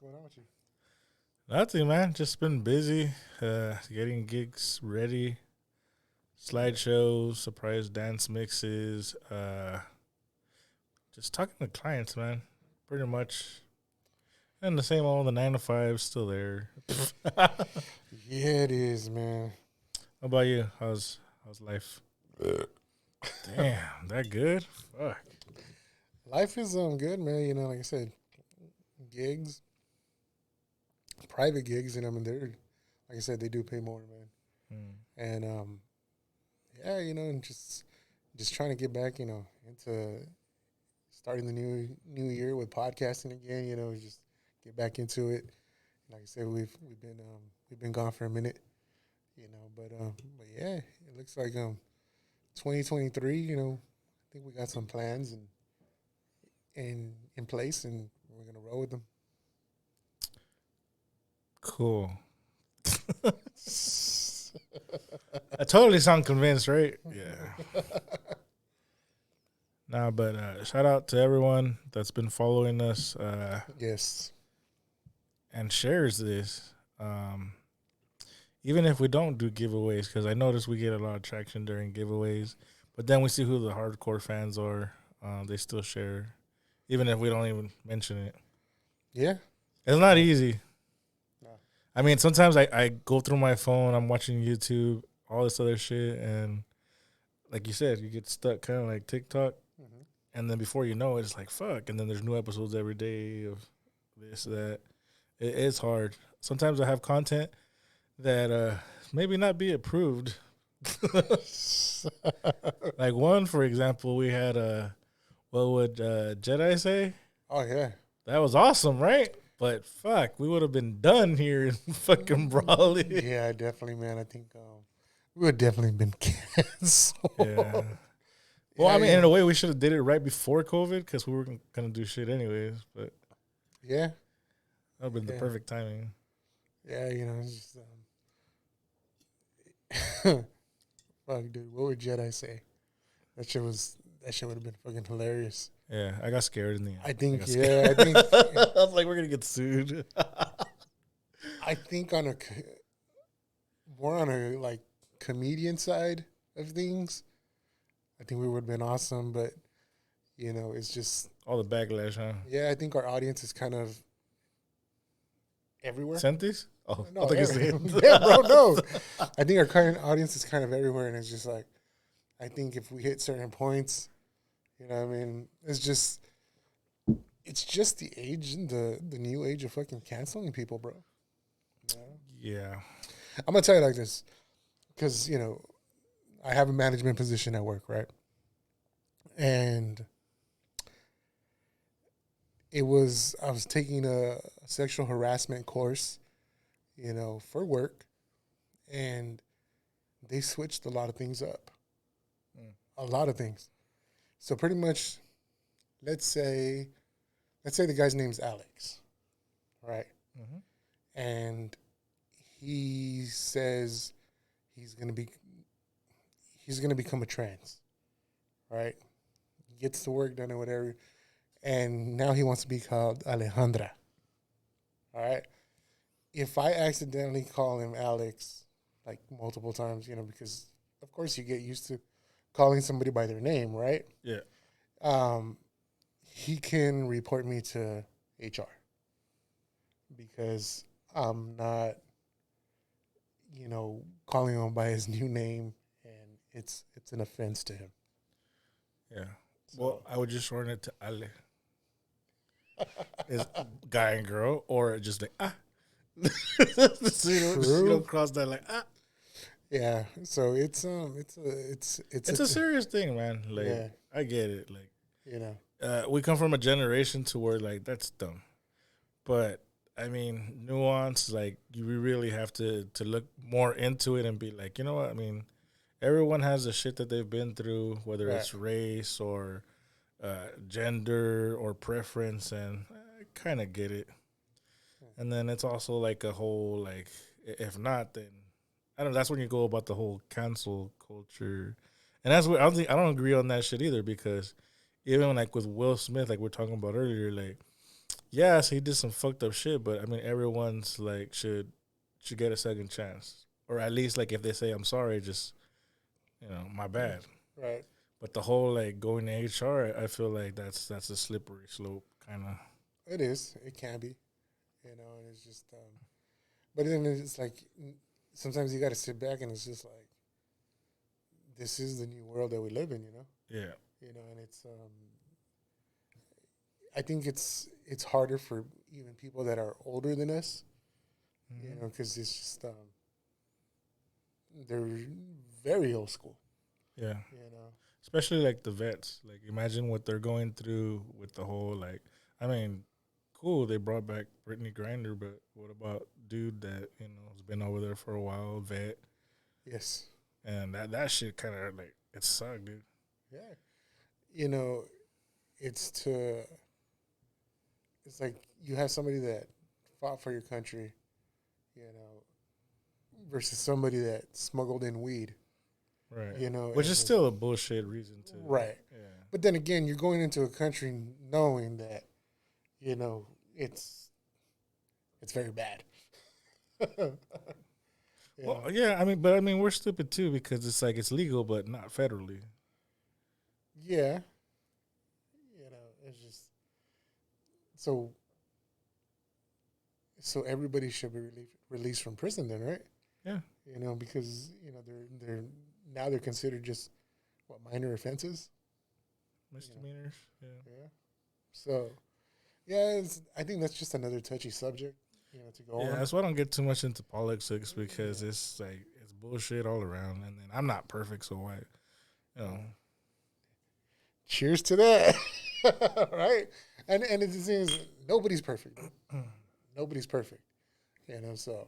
going on with you? Nothing, man. Just been busy, getting gigs ready, slideshows, surprise dance mixes, just talking to clients, man. Pretty much. And the same old, the 9 to 5 still there. How Yeah, it is, man. about you? How's life? Damn, that good? Fuck. Life is good, man. Like I said, gigs, private gigs, and I mean they're like I said, they do pay more, man. And yeah, and just trying to get back, into starting the new year with podcasting again. Just get back into it. Like I said, we've been gone for a minute, but yeah, it looks like 2023. I think we got some plans in place, and we're gonna roll with them. Cool. I totally sound convinced, right? Yeah. Nah, but shout out to everyone that's been following us Yes. and shares this. Even if we don't do giveaways, because I notice we get a lot of traction during giveaways, but then we see who the hardcore fans are. They still share, even if we don't even mention it. Yeah. It's not easy. No. I mean, sometimes I go through my phone, I'm watching YouTube, all this other shit, and like you said, you get stuck kind of like TikTok. Mm-hmm. And then before you know it, it's like, fuck. And then there's new episodes every day of this, that. It's hard. Sometimes I have content that maybe not be approved. Like one, for example, we had what would Jeti say? Oh yeah. That was awesome, right? But fuck, we would have been done here in fucking Brawley. Yeah, definitely, man. I think we would definitely been canceled. Yeah. Well, I mean, in a way, we should have did it right before COVID because we were gonna do shit anyways. But yeah, that would have been the perfect timing. Yeah, it's just fuck, dude. What would Jedi say? That shit would have been fucking hilarious. Yeah, I got scared in the end. I think. I was like, we're gonna get sued. I think more on a like comedian side of things, I think we would have been awesome. But it's just all the backlash, huh? Yeah, I think our audience is kind of everywhere. Sentis? Oh, no, I think yeah, bro. No, I think our current audience is kind of everywhere, and it's just like, I think if we hit certain points, what I mean, it's just the age, the new age of fucking canceling people, bro. Yeah. I'm gonna tell you like this, because I have a management position at work, right? And I was taking a sexual harassment course, for work, and they switched a lot of things up. A lot of things. So pretty much, let's say the guy's name's Alex, right? Mm-hmm. And he says he's gonna become a trans, right? He gets the work done or whatever, and now he wants to be called Alejandra. All right. If I accidentally call him Alex like multiple times, because of course you get used to calling somebody by their name, right? Yeah. He can report me to HR because I'm not, calling him by his new name, and it's an offense to him. Yeah. So, well, I would just shorten it to Ale. Is guy and girl, or just like so you don't cross that like Yeah. So it's a serious thing, man. Like, yeah. I get it. Like, we come from a generation to where like that's dumb, but I mean nuance. Like, you really have to look more into it and be like, you know what? I mean, everyone has the shit that they've been through, whether it's race or gender or preference, and I kind of get it. And then it's also like a whole, like, if not, then I don't know. That's when you go about the whole cancel culture, and that's what I don't agree on that shit either, because even like with Will Smith, like we're talking about earlier, like yes, he did some fucked up shit, but I mean, everyone's like should get a second chance, or at least like if they say I'm sorry, just my bad. Right. But the whole like going to HR, I feel like that's a slippery slope, kind of. It is. It can be, and it's just. But then it's like sometimes you got to sit back and it's just like, this is the new world that we live in, Yeah. And it's. I think it's harder for even people that are older than us, because it's just they're very old school. Yeah. Especially like the vets. Like imagine what they're going through with the whole like. I mean, cool, they brought back Brittany Griner, but what about dude that has been over there for a while, vet? Yes. And that shit kind of like it sucked, dude. Yeah. It's like you have somebody that fought for your country, versus somebody that smuggled in weed. Right. Which is still a bullshit reason to. Right. Yeah. But then again, you're going into a country knowing that, it's very bad. Well, yeah, but we're stupid too because it's like it's legal but not federally. Yeah. It's just so everybody should be released from prison then, right? Yeah. Because they're considered just minor offenses, misdemeanors. Yeah. So, yeah, I think that's just another touchy subject, to go on. Yeah, that's why I don't get too much into politics because it's like it's bullshit all around, and then I'm not perfect, so why, Cheers to that, right? And it seems nobody's perfect. Nobody's perfect, So,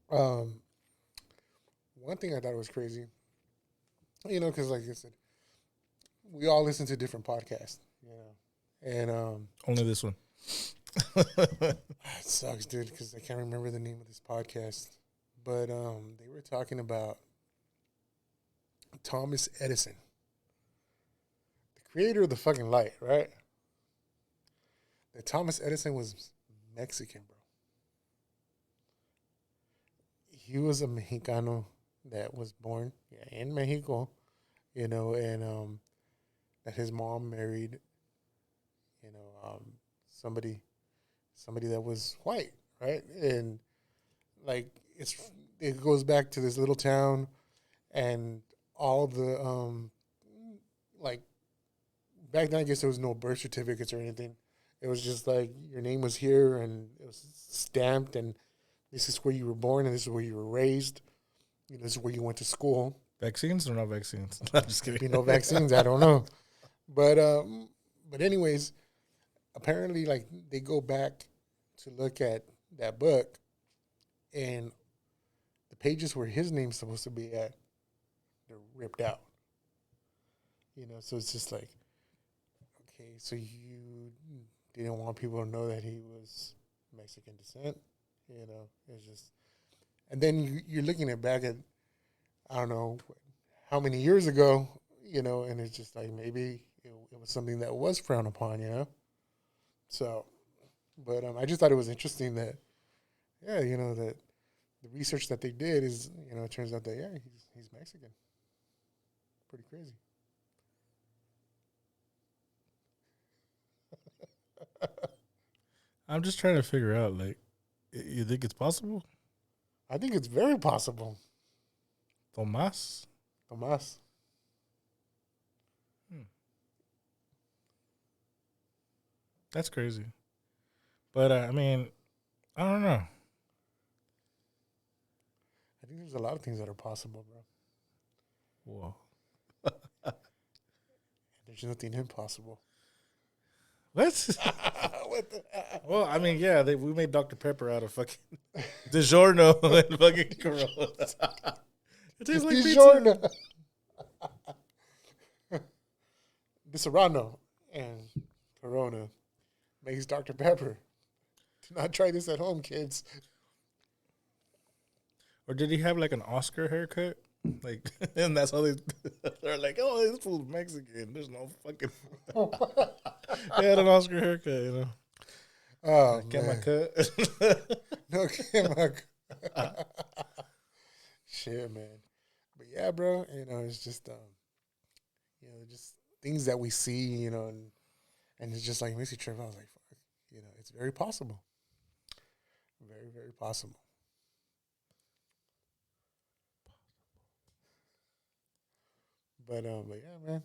one thing I thought was crazy, because like I said, we all listen to different podcasts, and only this one. It sucks, dude, because I can't remember the name of this podcast, but they were talking about Thomas Edison, the creator of the fucking light, right? That Thomas Edison was Mexican, bro. He was a Mexicano that was born in Mexico, and that his mom married, somebody that was white, right? And like it goes back to this little town, and all the like back then I guess there was no birth certificates or anything. It was just like your name was here and it was stamped, and this is where you were born and this is where you were raised. This is where you went to school. Vaccines or no vaccines? I'm just kidding. No vaccines, I don't know. But anyways, apparently like they go back to look at that book, and the pages where his name's supposed to be at, they're ripped out. So it's just like, okay, so you didn't want people to know that he was Mexican descent, it's just, and then you're looking back at, I don't know how many years ago, and it's just like maybe it was something that was frowned upon, So, but I just thought it was interesting that, that the research that they did is, it turns out that he's Mexican. Pretty crazy. I'm just trying to figure out, like, you think it's possible? I think it's very possible. Thomas. That's crazy. But, I don't know. I think there's a lot of things that are possible, bro. Whoa. There's nothing impossible. What? What the? Well, we made Dr. Pepper out of fucking DiGiorno and fucking Corona. It tastes like DiGiorno. The Serrano and Corona makes Dr. Pepper. Do not try this at home, kids. Or did he have like an Oscar haircut? Like, and that's how they're like, oh, this fool's Mexican. There's no fucking. He had an Oscar haircut, you know. Oh Get my man, cut. no, get my shit, man. But yeah, bro, it's just just things that we see, and it's just like makes you trip. I was like, fuck, it's very possible, very very possible. But yeah, man.